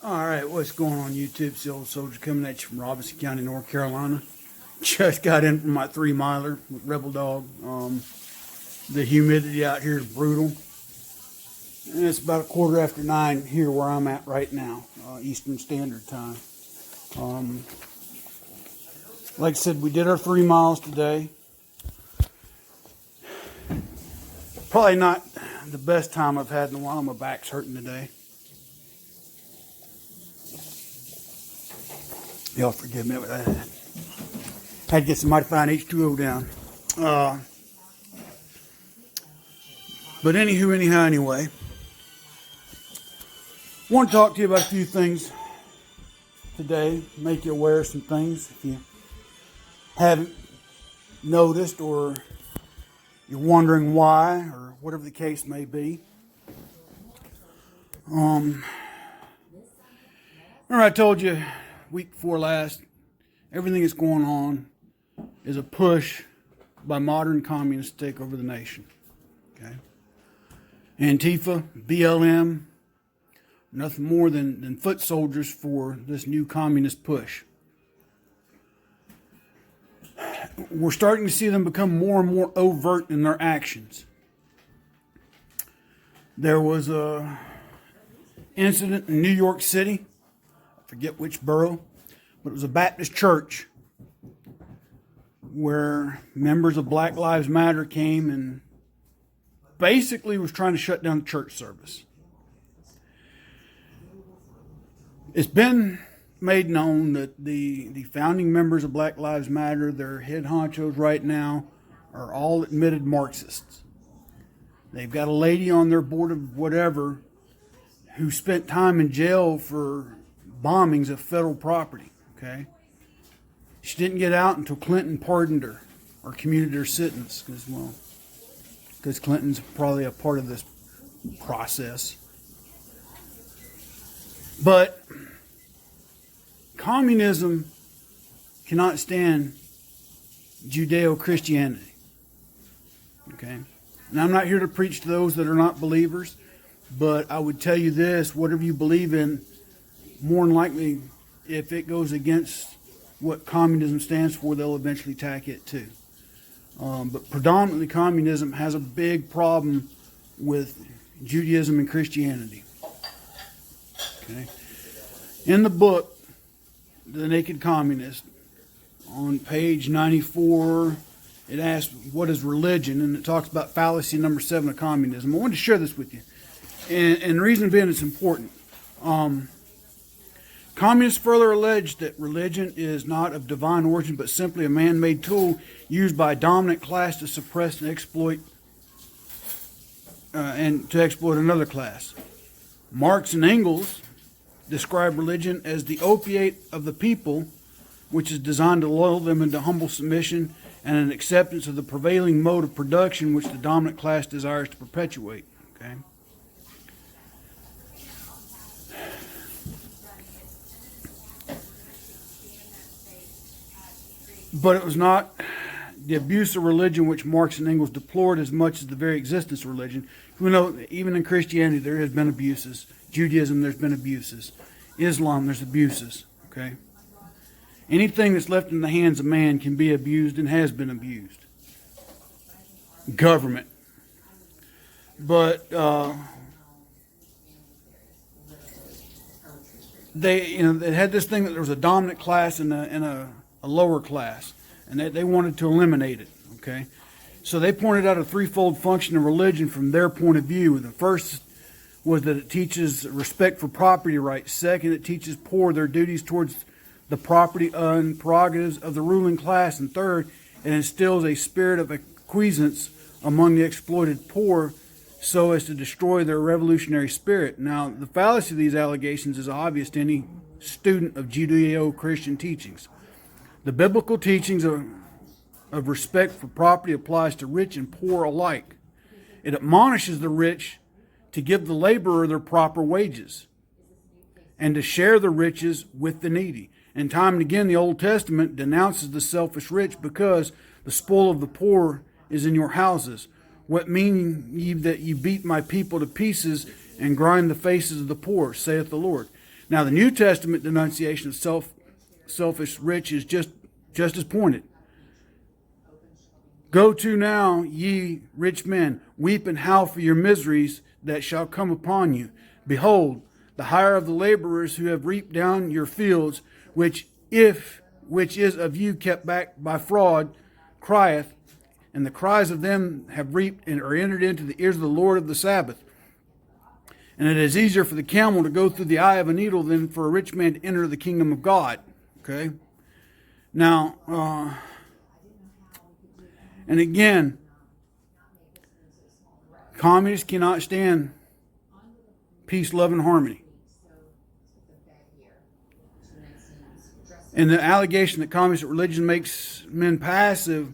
All right, what's going on YouTube? It's the old soldier coming at you from Robinson County, North Carolina. Just got in from my 3-miler with Rebel Dog. The humidity out here is brutal. And it's about 9:15 here where I'm at right now, Eastern Standard Time. Like I said, we did our 3 miles today. Probably not the best time I've had in a while. My back's hurting today. Y'all forgive me. I had to get some mighty fine H2O down. But anyway. Want to talk to you about a few things today. Make you aware of some things if you haven't noticed or you're wondering why or whatever the case may be. Remember I told you week before last, everything that's going on is a push by modern communists to take over the nation. Okay? Antifa, BLM, nothing more than foot soldiers for this new communist push. We're starting to see them become more and more overt in their actions. There was a incident in New York City, forget which borough, but it was a Baptist church where members of Black Lives Matter came and basically was trying to shut down the church service. It's been made known that the founding members of Black Lives Matter, their head honchos right now, are all admitted Marxists. They've got a lady on their board of whatever who spent time in jail for bombings of federal property, okay? She didn't get out until Clinton pardoned her or commuted her sentence because Clinton's probably a part of this process. But communism cannot stand Judeo-Christianity, okay? And I'm not here to preach to those that are not believers, but I would tell you this, whatever you believe in, more than likely, if it goes against what communism stands for, they'll eventually attack it too. But predominantly, communism has a big problem with Judaism and Christianity. Okay. In the book, The Naked Communist, on page 94, it asks, what is religion? And it talks about fallacy number 7 of communism. I wanted to share this with you. And the reason being it's important. Communists further allege that religion is not of divine origin, but simply a man-made tool used by a dominant class to suppress and exploit another class. Marx and Engels describe religion as the opiate of the people, which is designed to lull them into humble submission and an acceptance of the prevailing mode of production which the dominant class desires to perpetuate. Okay? But it was not the abuse of religion which Marx and Engels deplored as much as the very existence of religion. We know even in Christianity there has been abuses. Judaism, there's been abuses. Islam, there's abuses. Okay? Anything that's left in the hands of man can be abused and has been abused. Government. But they had this thing that there was a dominant class and a lower class, and they wanted to eliminate it, okay? So they pointed out a threefold function of religion from their point of view. The first was that it teaches respect for property rights. Second, it teaches poor their duties towards the property and prerogatives of the ruling class. And third, it instills a spirit of acquiescence among the exploited poor so as to destroy their revolutionary spirit. Now, the fallacy of these allegations is obvious to any student of Judeo-Christian teachings. The biblical teachings of respect for property applies to rich and poor alike. It admonishes the rich to give the laborer their proper wages and to share the riches with the needy. And time and again, the Old Testament denounces the selfish rich because the spoil of the poor is in your houses. What mean ye that ye beat my people to pieces and grind the faces of the poor, saith the Lord. Now, the New Testament denunciation of selfish rich is just as pointed. Go to now, ye rich men, weep and howl for your miseries that shall come upon you. Behold, the hire of the laborers who have reaped down your fields, which is of you kept back by fraud, crieth, and the cries of them have reaped and are entered into the ears of the Lord of the Sabbath. And it is easier for the camel to go through the eye of a needle than for a rich man to enter the kingdom of God. Okay? Now, and again, communists cannot stand peace, love, and harmony. And the allegation that communist religion makes men passive,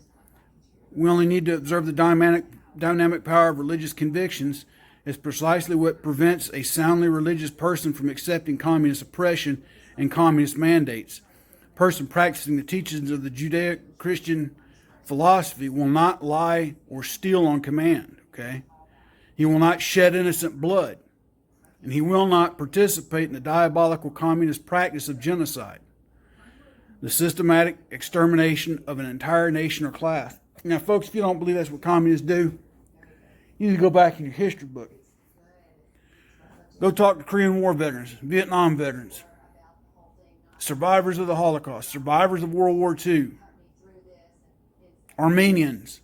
we only need to observe the dynamic power of religious convictions, is precisely what prevents a soundly religious person from accepting communist oppression and communist mandates. A person practicing the teachings of the Judeo-Christian philosophy will not lie or steal on command, okay? He will not shed innocent blood, and he will not participate in the diabolical communist practice of genocide, the systematic extermination of an entire nation or class. Now, folks, if you don't believe that's what communists do, you need to go back in your history book. Go talk to Korean War veterans, Vietnam veterans, survivors of the Holocaust, survivors of World War II, Armenians,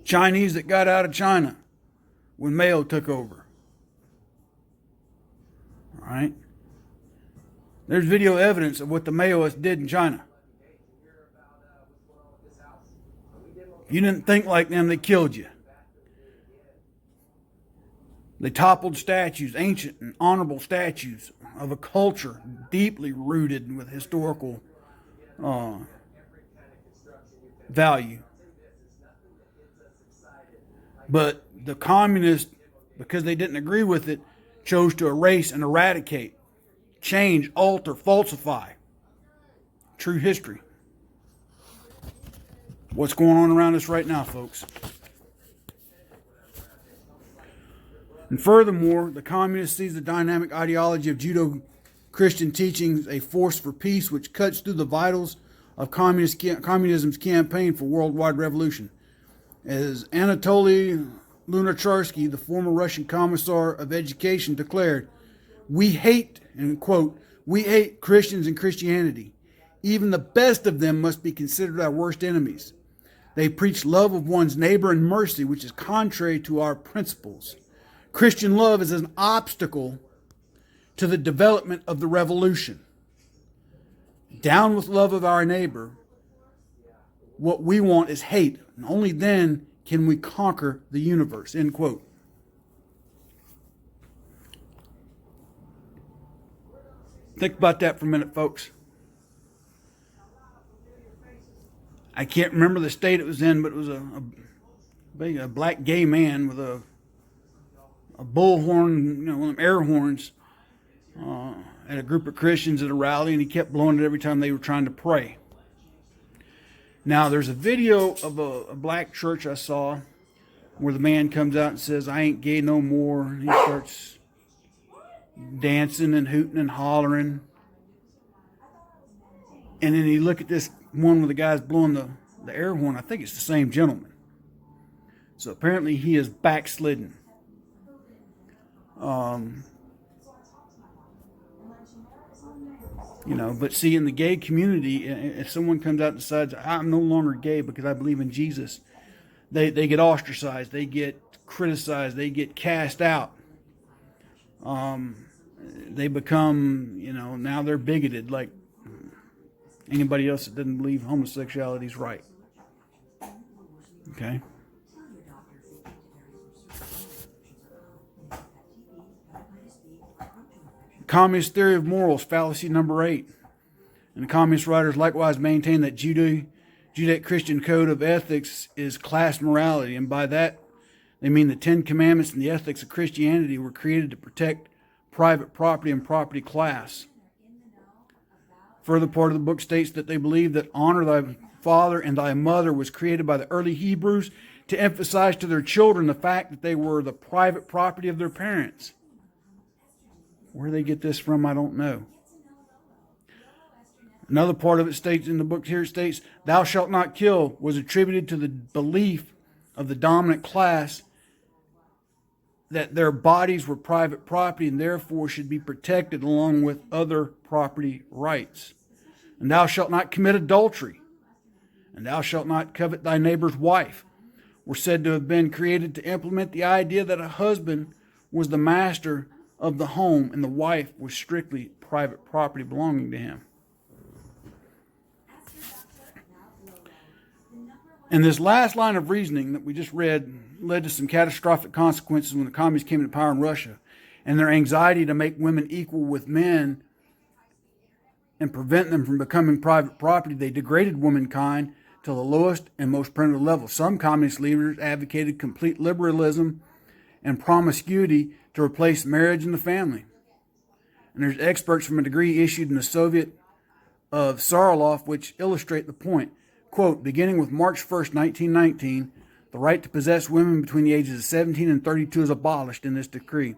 Chinese that got out of China when Mao took over. All right? There's video evidence of what the Maoists did in China. You didn't think like them, they killed you. They toppled statues, ancient and honorable statues of a culture deeply rooted with historical value. But the communists, because they didn't agree with it, chose to erase and eradicate, change, alter, falsify true history. What's going on around us right now, folks? And furthermore, the communist sees the dynamic ideology of Judeo-Christian teachings a force for peace which cuts through the vitals of communism's campaign for worldwide revolution. As Anatoly Lunacharsky, the former Russian Commissar of Education, declared, we hate, and quote, we hate Christians and Christianity. Even the best of them must be considered our worst enemies. They preach love of one's neighbor and mercy, which is contrary to our principles. Christian love is an obstacle to the development of the revolution. Down with love of our neighbor. What we want is hate, and only then can we conquer the universe, end quote. Think about that for a minute, folks. I can't remember the state it was in, but it was a black gay man with a bullhorn, one of them air horns, at a group of Christians at a rally, and he kept blowing it every time they were trying to pray. Now, there's a video of a black church I saw where the man comes out and says, I ain't gay no more. And he starts dancing and hooting and hollering. And then you look at this one where the guy's blowing the air horn. I think it's the same gentleman. So apparently he is backslidden. But see, in the gay community, if someone comes out and decides, I'm no longer gay because I believe in Jesus, they get ostracized, they get criticized, they get cast out. They become, now they're bigoted like anybody else that doesn't believe homosexuality is right. Okay? Communist theory of morals, fallacy number 8. And the communist writers likewise maintain that Judeo-Christian code of ethics is class morality, and by that they mean the 10 Commandments and the ethics of Christianity were created to protect private property and property class. Further part of the book states that they believe that honor thy father and thy mother was created by the early Hebrews to emphasize to their children the fact that they were the private property of their parents. Where they get this from, I don't know. Another part of it states in the book here, it states, "Thou shalt not kill" was attributed to the belief of the dominant class that their bodies were private property and therefore should be protected along with other property rights. "And thou shalt not commit adultery, and thou shalt not covet thy neighbor's wife," were said to have been created to implement the idea that a husband was the master of the home and the wife was strictly private property belonging to him. And this last line of reasoning that we just read led to some catastrophic consequences when the communists came into power in Russia, and their anxiety to make women equal with men and prevent them from becoming private property. They degraded womankind to the lowest and most primitive level. Some communist leaders advocated complete liberalism and promiscuity to replace marriage and the family. And there's experts from a degree issued in the Soviet of Saroloff which illustrate the point. Quote, "Beginning with March 1st, 1919, the right to possess women between the ages of 17 and 32 is abolished in this decree.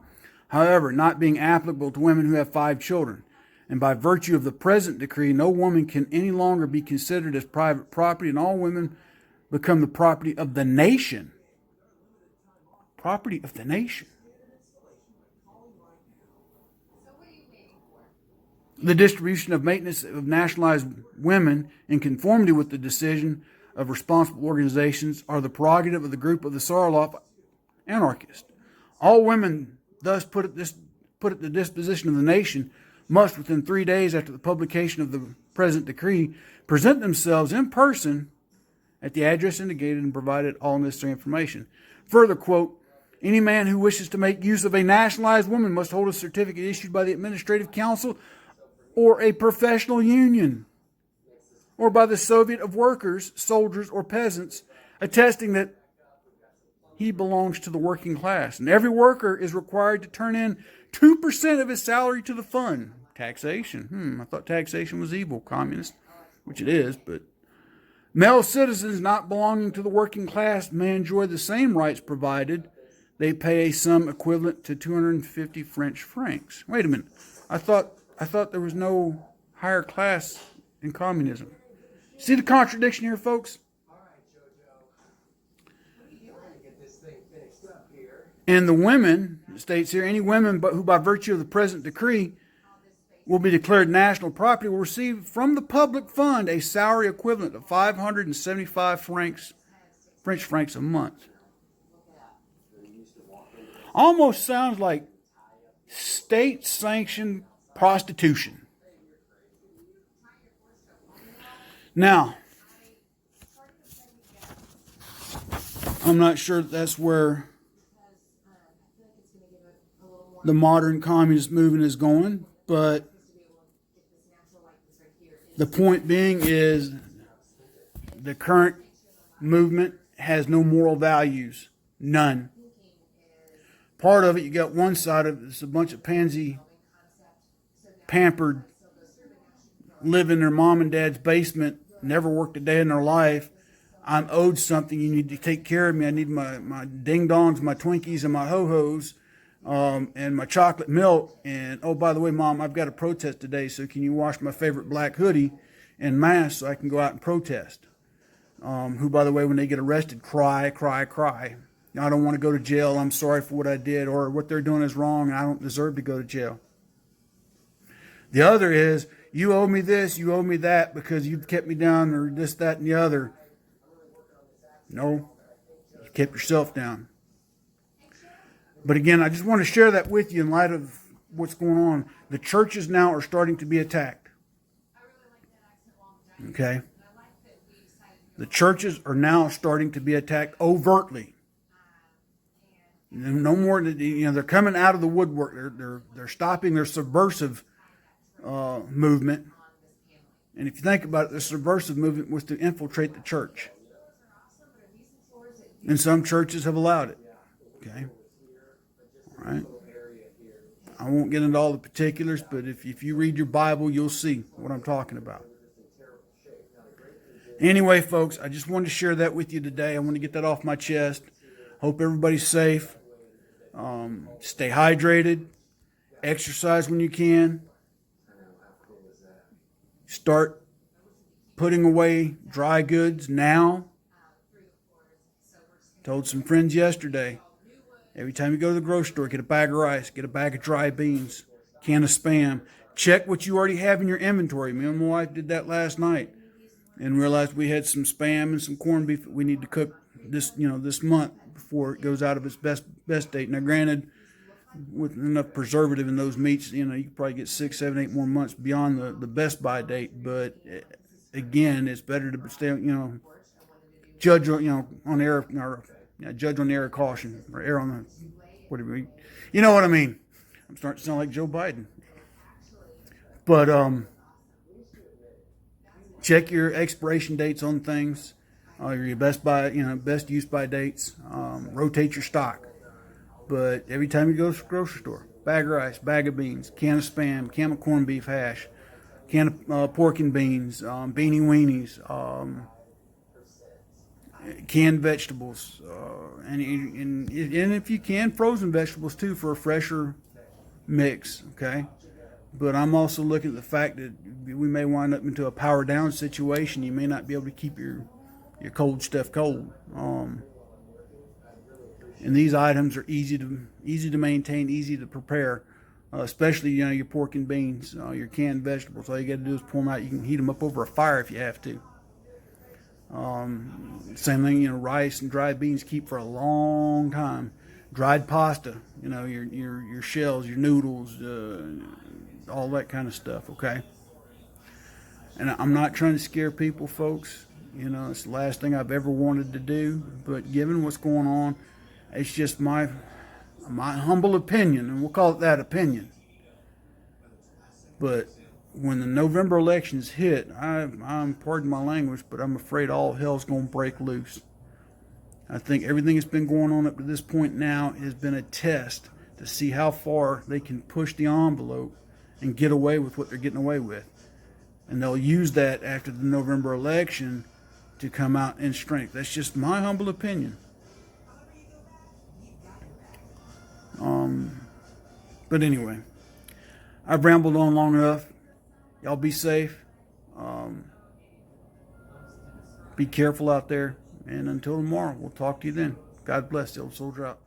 However, not being applicable to women who have 5 children. And by virtue of the present decree, no woman can any longer be considered as private property, and all women become the property of the nation." Property of the nation. The distribution of maintenance of nationalized women in conformity with the decision of responsible organizations are the prerogative of the group of the Saroloff anarchists. All women thus put at the disposition of the nation must, within 3 days after the publication of the present decree, present themselves in person at the address indicated and provided all necessary information. Further, quote, "Any man who wishes to make use of a nationalized woman must hold a certificate issued by the Administrative Council or a professional union, or by the Soviet of Workers, Soldiers, or Peasants, attesting that he belongs to the working class. And every worker is required to turn in 2% of his salary to the fund." Taxation. I thought taxation was evil, communist, which it is, but "Male citizens not belonging to the working class may enjoy the same rights provided they pay a sum equivalent to 250 French francs." Wait a minute. I thought there was no higher class in communism. See the contradiction here, folks? And the women, it states here, any women but who by virtue of the present decree will be declared national property will receive from the public fund a salary equivalent of 575 French francs a month. Almost sounds like state-sanctioned prostitution. Now, I'm not sure that's where the modern communist movement is going, but the point being is the current movement has no moral values. None. Part of it, you got one side of it, it's a bunch of pansy, pampered, live in their mom and dad's basement, never worked a day in their life. I'm owed something. You need to take care of me. I need my ding-dongs, my Twinkies, and my ho-hos, and my chocolate milk. And, oh, by the way, Mom, I've got a protest today, so can you wash my favorite black hoodie and mask so I can go out and protest? Who, by the way, when they get arrested, cry, cry, cry. I don't want to go to jail. I'm sorry for what I did, or what they're doing is wrong, and I don't deserve to go to jail. The other is, you owe me this, you owe me that, because you've kept me down, or this, that, and the other. No, you kept yourself down. But again, I just want to share that with you in light of what's going on. The churches now are starting to be attacked. Okay? The churches are now starting to be attacked overtly. No more, they're coming out of the woodwork. They're stopping their subversive movement. And if you think about it, the subversive movement was to infiltrate the church. And some churches have allowed it. Okay? All right? I won't get into all the particulars, but if you read your Bible, you'll see what I'm talking about. Anyway, folks, I just wanted to share that with you today. I want to get that off my chest. Hope everybody's safe. Stay hydrated. Exercise when you can. Start putting away dry goods now. Told some friends yesterday, every time you go to the grocery store, get a bag of rice, get a bag of dry beans, can of Spam. Check what you already have in your inventory. Me and my wife did that last night and realized we had some Spam and some corned beef that we need to cook this month before it goes out of its best date. Now, granted, with enough preservative in those meats, you could probably get 6, 7, 8 more months beyond the best by date. But again, it's better to stay, judge, on air, or judge on the air of caution, or err on the, whatever. You know what I mean? I'm starting to sound like Joe Biden. But check your expiration dates on things, your best use by dates. Rotate your stock. But every time you go to the grocery store, bag of rice, bag of beans, can of Spam, can of corned beef hash, can of pork and beans, beanie weenies, canned vegetables, and if you can, frozen vegetables too for a fresher mix, okay? But I'm also looking at the fact that we may wind up into a power down situation. You may not be able to keep your cold stuff cold. And these items are easy to maintain, easy to prepare, especially your pork and beans, your canned vegetables. All you got to do is pull them out. You can heat them up over a fire if you have to. Same thing, rice and dried beans keep for a long time. Dried pasta, your shells, your noodles, all that kind of stuff. Okay. And I'm not trying to scare people, folks. It's the last thing I've ever wanted to do. But given what's going on, it's just my humble opinion, and we'll call it that, opinion. But when the November elections hit, I'm pardon my language, but I'm afraid all hell's going to break loose. I think everything that's been going on up to this point now has been a test to see how far they can push the envelope and get away with what they're getting away with. And they'll use that after the November election to come out in strength. That's just my humble opinion. But anyway, I've rambled on long enough. Y'all be safe. Be careful out there. And until tomorrow, we'll talk to you then. God bless. The old soldier out.